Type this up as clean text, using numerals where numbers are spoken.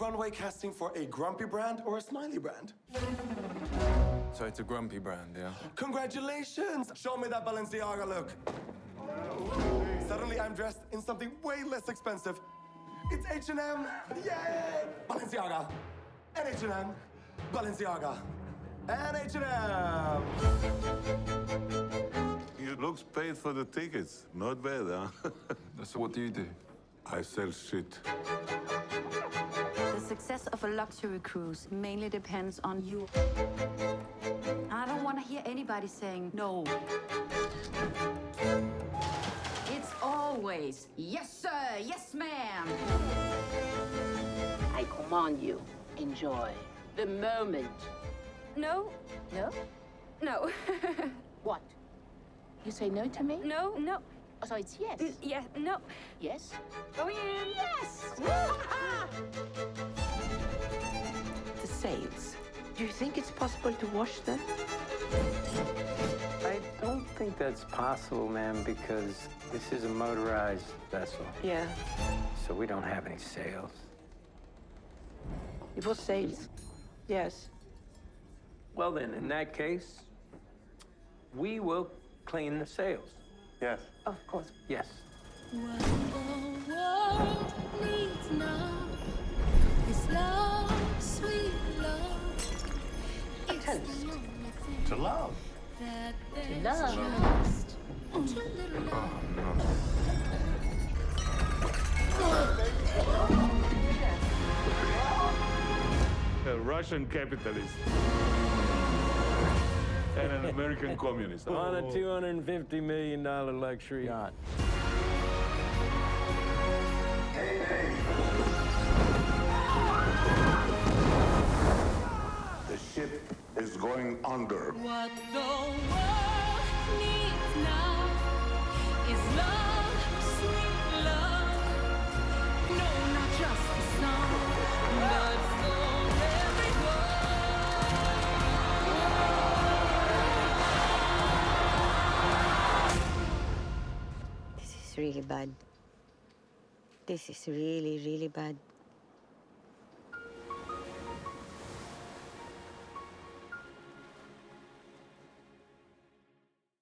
runway casting for a grumpy brand or a smiley brand? So it's a grumpy brand, yeah? Congratulations! Show me that Balenciaga look. Suddenly I'm dressed in something way less expensive. It's H&M! Yay! Balenciaga! And H&M! Balenciaga! And H&M! You looks paid for the tickets. Not bad, huh? So what do you do? I sell shit. The success of a luxury cruise mainly depends on you. I don't want to hear anybody saying no. It's always, yes, sir, yes, ma'am. I command you, enjoy the moment. No, No? no, What? You say no to me? no, no. Oh, so it's yes. Yeah, no. Yes? Oh, yeah. Yes! The sails. Do you think it's possible to wash them? I don't think that's possible, ma'am, because this is a motorized vessel. Yeah. So we don't have any sails. It was sails. Yes. Well, then, in that case, we will clean the sails. Yes. Of course. Yes. What the world needs now is love, sweet love. A It's toast. the only thing To love. that there's love. just too little love. A Russian capitalist. And an American communist. On a $250 million luxury yacht. The ship is going under. What the world needs now is love, sweet love. No, not just the song, but for everyone. This is really bad. This is really, really bad.